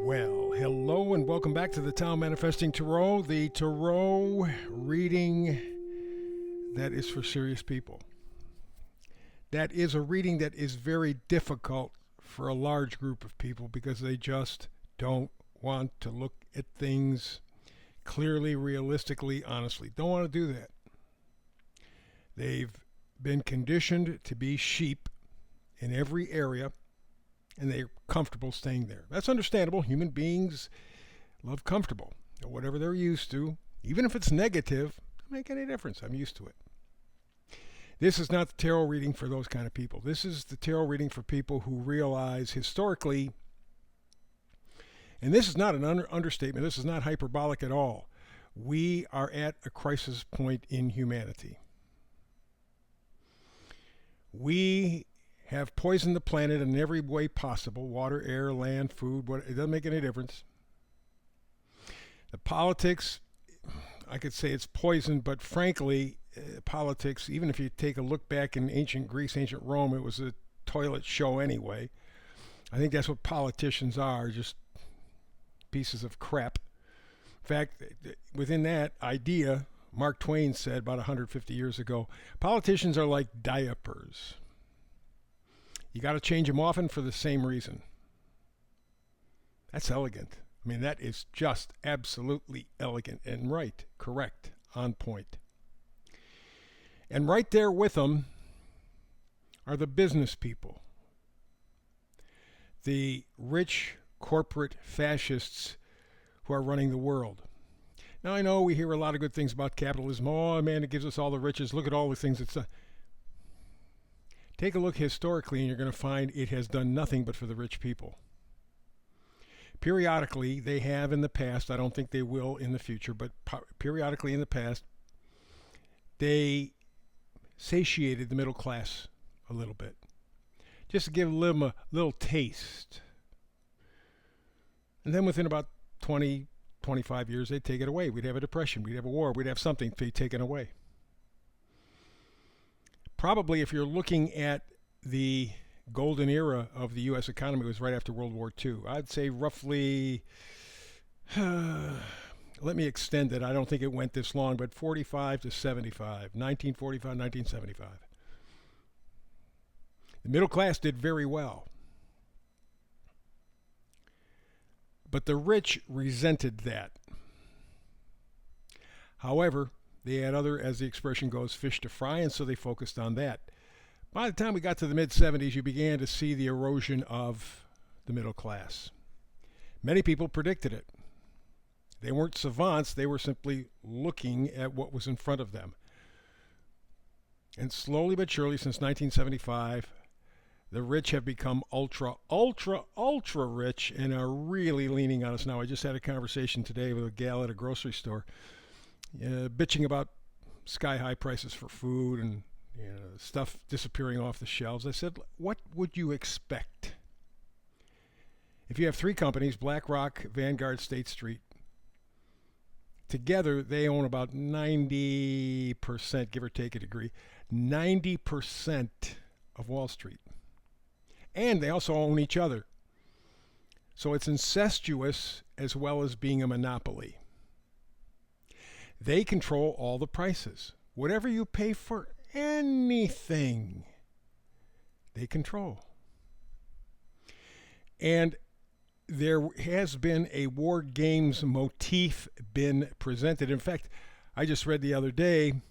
Well, hello and welcome back to the Tao Manifesting Tarot, the Tarot reading that is for serious people. That is a reading that is very difficult for a large group of people because they just don't want to look at things clearly, realistically, honestly. Don't want to do that. They've been conditioned to be sheep in every area, and they're comfortable staying there. That's understandable. Human beings love comfortable. Whatever they're used to, even if it's negative, doesn't make any difference. I'm used to it. This is not the tarot reading for those kind of people. This is the tarot reading for people who realize historically, and this is not an understatement, this is not hyperbolic at all, we are at a crisis point in humanity. We have poisoned the planet in every way possible, water, air, land, food, it doesn't make any difference. The politics, I could say it's poisoned, but frankly, politics, even if you take a look back in ancient Greece, ancient Rome, it was a toilet show anyway. I think that's what politicians are, just pieces of crap. In fact, within that idea, Mark Twain said about 150 years ago, politicians are like diapers. You got to change them often for the same reason. That's elegant. I mean, that is just absolutely elegant and right, correct, on point. And right there with them are the business people, the rich corporate fascists who are running the world. Now, I know we hear a lot of good things about capitalism. Oh, man, it gives us all the riches. Look at all the things it's done. Take a look historically, and you're going to find it has done nothing but for the rich people. Periodically, they have in the past, I don't think they will in the future, but periodically in the past, they satiated the middle class a little bit. Just to give them a little taste. And then within about 20, 25 years, they'd take it away. We'd have a depression, we'd have a war, we'd have something to be taken away. Probably if you're looking at the golden era of the U.S. economy, it was right after World War II. I'd say roughly, let me extend it. I don't think it went this long, but 45 to 75, 1945, 1975. The middle class did very well. But the rich resented that. However, they had other, as the expression goes, fish to fry, and so they focused on that. By the time we got to the mid-70s, you began to see the erosion of the middle class. Many people predicted it. They weren't savants, they were simply looking at what was in front of them. And slowly but surely, since 1975, the rich have become ultra rich and are really leaning on us now. I just had a conversation today with a gal at a grocery store, bitching about sky-high prices for food and stuff disappearing off the shelves. I said, what would you expect? If you have three companies, BlackRock, Vanguard, State Street, together they own about 90%, give or take a degree, 90% of Wall Street. And they also own each other. So it's incestuous as well as being a monopoly. They control all the prices. Whatever you pay for anything, they control. And there has been a war games motif been presented. In fact, I just read the other day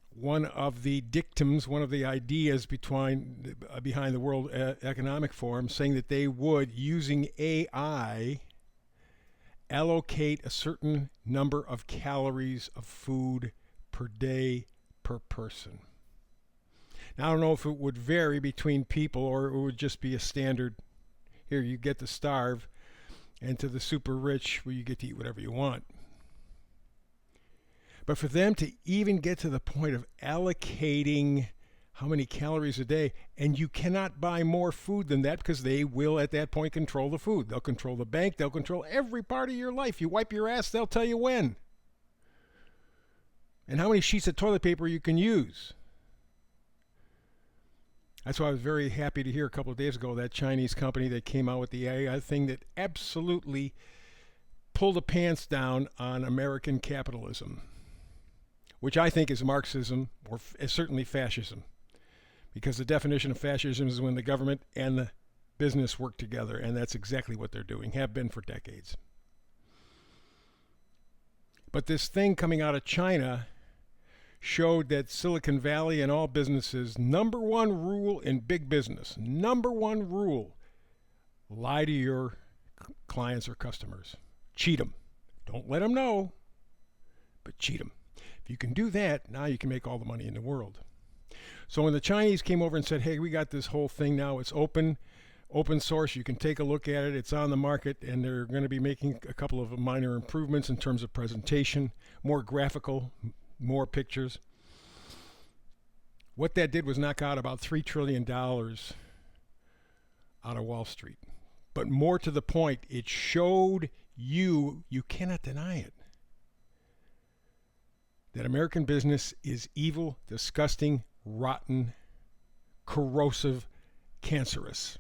one of the dictums, one of the ideas behind the World Economic Forum, saying that they would, using AI, allocate a certain number of calories of food per day per person. Now, I don't know if it would vary between people or it would just be a standard, here you get to starve, and to the super rich where you get to eat whatever you want. But for them to even get to the point of allocating how many calories a day, and you cannot buy more food than that because they will at that point control the food. They'll control the bank. They'll control every part of your life. You wipe your ass, they'll tell you when. And how many sheets of toilet paper you can use. That's why I was very happy to hear a couple of days ago that Chinese company that came out with the AI thing that absolutely pulled the pants down on American capitalism, which I think is Marxism or is certainly fascism, because the definition of fascism is when the government and the business work together, and that's exactly what they're doing, have been for decades. But this thing coming out of China showed that Silicon Valley and all businesses, number one rule in big business, number one rule, lie to your clients or customers. Cheat them. Don't let them know, but cheat them. If you can do that, now you can make all the money in the world. So when the Chinese came over and said, hey, we got this whole thing now, it's open source, you can take a look at it, it's on the market, and they're going to be making a couple of minor improvements in terms of presentation, more graphical, more pictures. What that did was knock out about $3 trillion out of Wall Street. But more to the point, it showed you cannot deny it, that American business is evil, disgusting, rotten, corrosive, cancerous.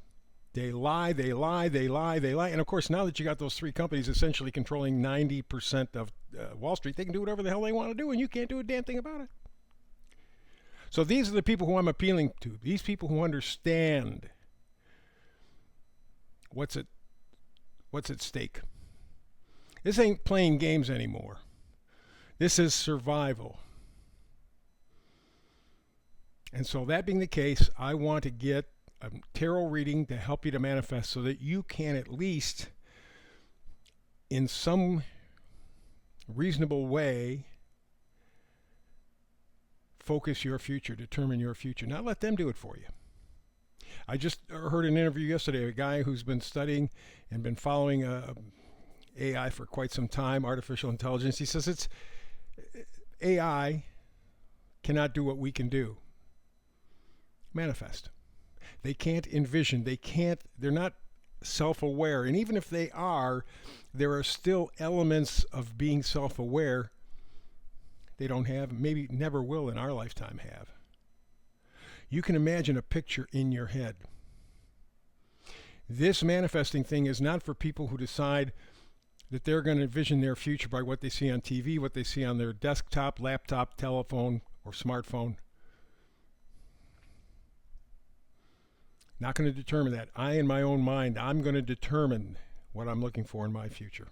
They lie, they lie, they lie, they lie. And of course, now that you got those three companies essentially controlling 90% of Wall Street, they can do whatever the hell they want to do, and you can't do a damn thing about it. So these are the people who I'm appealing to. These people who understand what's at stake. This ain't playing games anymore. This is survival. And so that being the case, I want to get a tarot reading to help you to manifest so that you can at least, in some reasonable way, focus your future, determine your future. Not let them do it for you. I just heard an interview yesterday, a guy who's been studying and been following AI for quite some time, artificial intelligence. He says it's AI cannot do what we can do. Manifest. They can't envision. They're not self-aware. And even if they are, there are still elements of being self-aware they don't have, maybe never will in our lifetime have. You can imagine a picture in your head. This manifesting thing is not for people who decide that they're going to envision their future by what they see on TV, what they see on their desktop, laptop, telephone, or smartphone. Not going to determine that. In my own mind, I'm going to determine what I'm looking for in my future.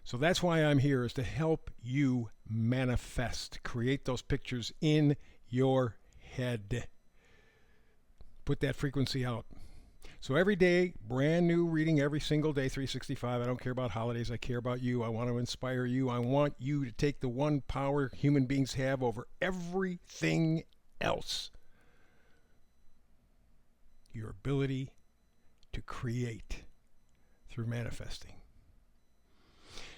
So that's why I'm here, is to help you manifest, create those pictures in your head. Put that frequency out. So every day, brand new reading every single day, 365. I don't care about holidays. I care about you. I want to inspire you. I want you to take the one power human beings have over everything else. Your ability to create through manifesting.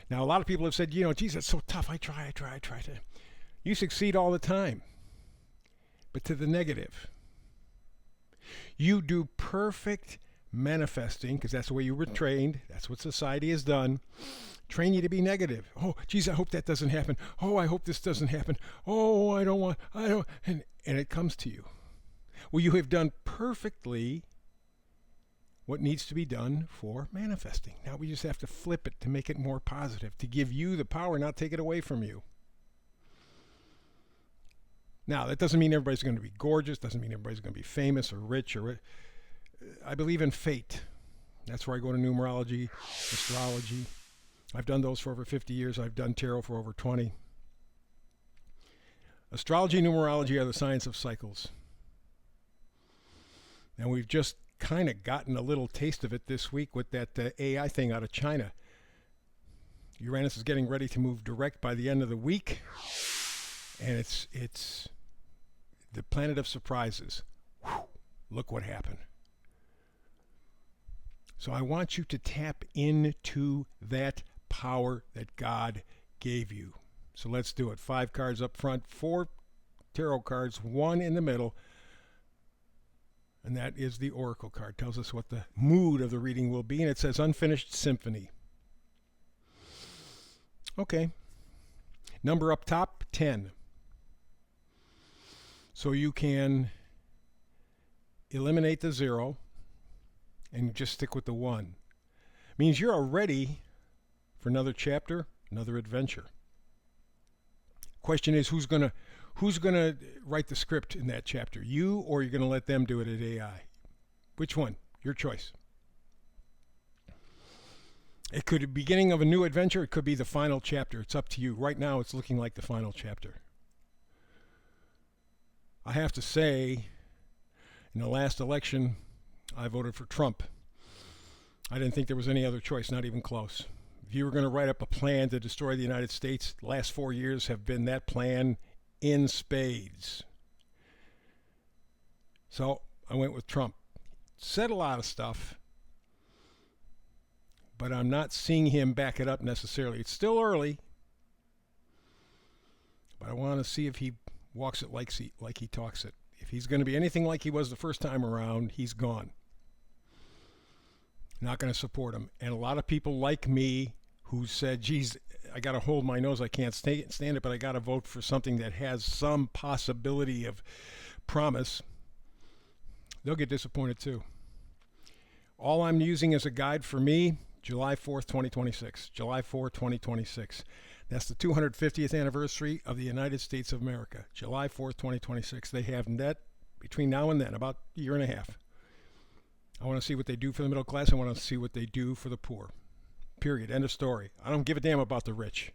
Now, a lot of people have said, geez, that's so tough. I try to. You succeed all the time, but to the negative. You do perfect manifesting, because that's the way you were trained. That's what society has done. Train you to be negative. Oh, geez, I hope that doesn't happen. Oh, I hope this doesn't happen. Oh, I don't. And it comes to you. Well, you have done perfectly what needs to be done for manifesting. Now we just have to flip it to make it more positive, to give you the power, not take it away from you. Now, that doesn't mean everybody's going to be gorgeous, doesn't mean everybody's going to be famous or rich. I believe in fate. That's where I go to numerology, astrology. I've done those for over 50 years. I've done tarot for over 20. Astrology and numerology are the science of cycles. And we've just kind of gotten a little taste of it this week with that AI thing out of China. Uranus is getting ready to move direct by the end of the week, and it's the planet of surprises. Whew, look what happened. So I want you to tap into that power that God gave you. So let's do it. 5 cards up front, 4 tarot cards, 1 in the middle. And that is the Oracle card. Tells us what the mood of the reading will be. And it says Unfinished Symphony. Okay. Number up top, 10. So you can eliminate the 0 and just stick with the 1. Means you're ready for another chapter, another adventure. Question is, who's gonna write the script in that chapter? You, or you're gonna let them do it at AI? Which one? Your choice. It could be the beginning of a new adventure. It could be the final chapter. It's up to you. Right now, it's looking like the final chapter. I have to say, in the last election, I voted for Trump. I didn't think there was any other choice, not even close. If you were going to write up a plan to destroy the United States, the last 4 years have been that plan in spades. So I went with Trump. Said a lot of stuff, but I'm not seeing him back it up necessarily. It's still early, but I want to see if he walks it like he talks it. If he's going to be anything like he was the first time around, he's gone. Not going to support him. And a lot of people like me who said, geez, I got to hold my nose. I can't stand it, but I got to vote for something that has some possibility of promise. They'll get disappointed too. All I'm using as a guide for me, July 4th, 2026. July 4th, 2026. That's the 250th anniversary of the United States of America. July 4th, 2026. They have net between now and then, about a year and a half. I want to see what they do for the middle class. I want to see what they do for the poor. Period. End of story. I don't give a damn about the rich,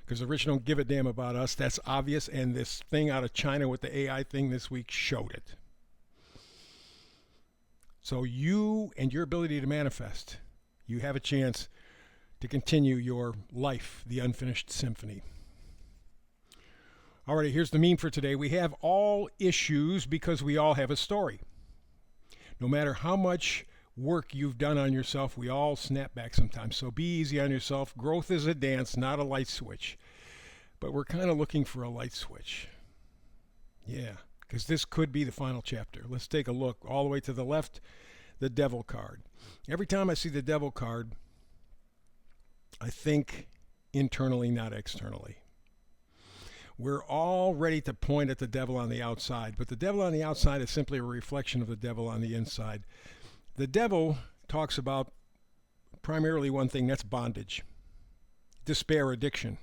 because the rich don't give a damn about us. That's obvious, and this thing out of China with the AI thing this week showed it. So you and your ability to manifest, you have a chance to continue your life, the unfinished symphony. Alrighty, here's the meme for today. We have all issues because we all have a story. No matter how much work you've done on yourself, we all snap back sometimes. So be easy on yourself. Growth is a dance, not a light switch. But we're kind of looking for a light switch. Yeah, because this could be the final chapter. Let's take a look all the way to the left, the Devil card. Every time I see the Devil card, I think internally, not externally. We're all ready to point at the devil on the outside, but the devil on the outside is simply a reflection of the devil on the inside. The devil talks about primarily one thing, that's bondage, despair, addiction.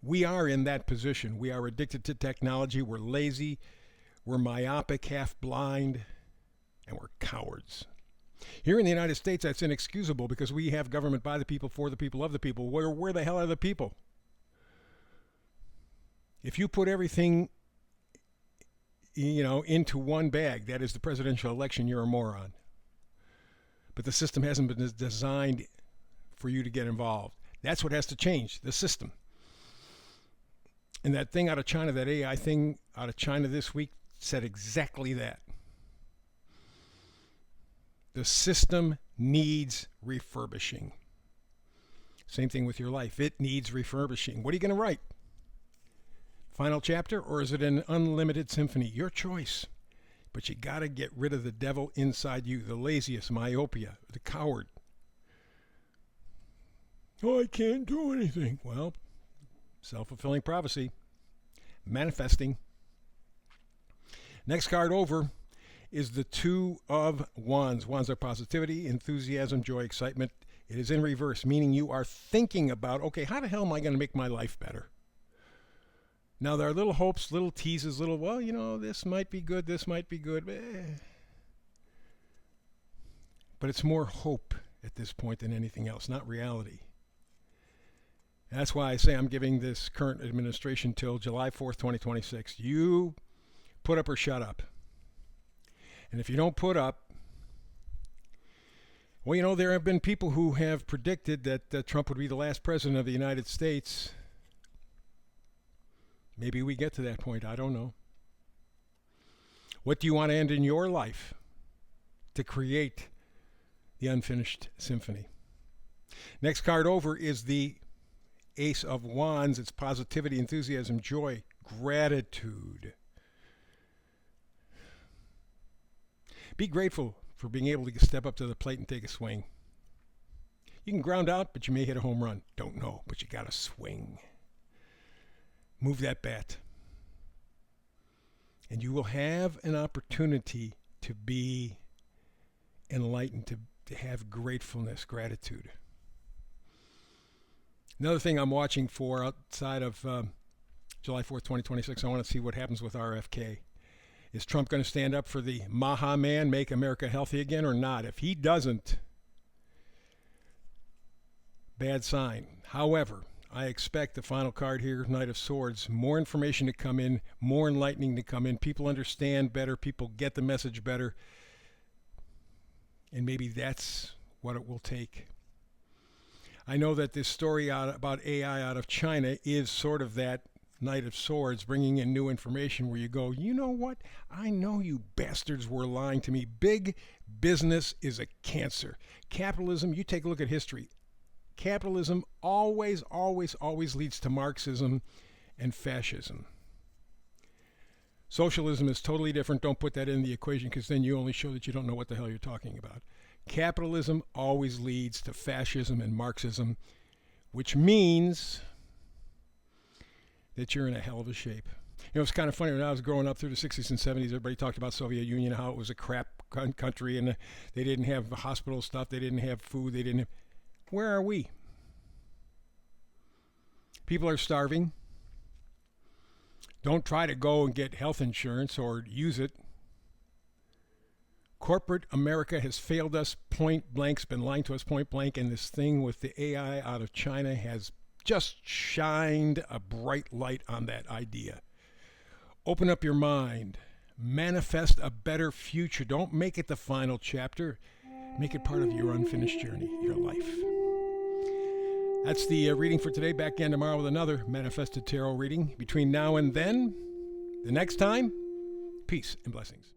We are in that position. We are addicted to technology. We're lazy. We're myopic, half blind, and we're cowards. Here in the United States, that's inexcusable because we have government by the people, for the people, of the people. Where the hell are the people? If you put everything, into one bag, that is the presidential election, you're a moron. But the system hasn't been designed for you to get involved. That's what has to change, the system. And that thing out of China, that AI thing out of China this week, said exactly that. The system needs refurbishing. Same thing with your life. It needs refurbishing. What are you going to write? Final chapter, or is it an unlimited symphony? Your choice. But you got to get rid of the devil inside you, the laziest, myopia, the coward. Oh, I can't do anything. Well, self-fulfilling prophecy. Manifesting. Next card over is the Two of Wands. Wands are positivity, enthusiasm, joy, excitement. It is in reverse, meaning you are thinking about, okay, how the hell am I going to make my life better? Now, there are little hopes, little teases, this might be good, this might be good. But it's more hope at this point than anything else, not reality. That's why I say I'm giving this current administration till July 4th, 2026. You put up or shut up. And if you don't put up, there have been people who have predicted that Trump would be the last president of the United States. Maybe we get to that point. I don't know. What do you want to end in your life to create the unfinished symphony? Next card over is the Ace of Wands. It's positivity, enthusiasm, joy, gratitude. Be grateful for being able to step up to the plate and take a swing. You can ground out, but you may hit a home run. Don't know, but you got to swing. Move that bat. And you will have an opportunity to be enlightened, to have gratefulness, gratitude. Another thing I'm watching for outside of July 4th, 2026, I want to see what happens with RFK. Is Trump going to stand up for the Maha Man, make America healthy again, or not? If he doesn't, bad sign. However, I expect the final card here, Knight of Swords, more information to come in, more enlightening to come in. People understand better. People get the message better. And maybe that's what it will take. I know that this story about AI out of China is sort of that Knight of Swords, bringing in new information where you go, you know what? I know you bastards were lying to me. Big business is a cancer. Capitalism, you take a look at history. Capitalism always leads to Marxism and fascism. Socialism is totally different. Don't put that in the equation because then you only show that you don't know what the hell you're talking about. Capitalism always leads to fascism and Marxism, which means that you're in a hell of a shape. You know, it's kind of funny. When I was growing up through the 60s and 70s, everybody talked about Soviet Union, how it was a crap country, and they didn't have hospital stuff, they didn't have food, they didn't have... Where are we? People are starving. Don't try to go and get health insurance or use it. Corporate America has failed us point blank, it's been lying to us point blank, and this thing with the AI out of China has just shined a bright light on that idea. Open up your mind. Manifest a better future. Don't make it the final chapter. Make it part of your unfinished journey, your life. That's the reading for today. Back again tomorrow with another Manifested Tarot reading. Between now and then, the next time, peace and blessings.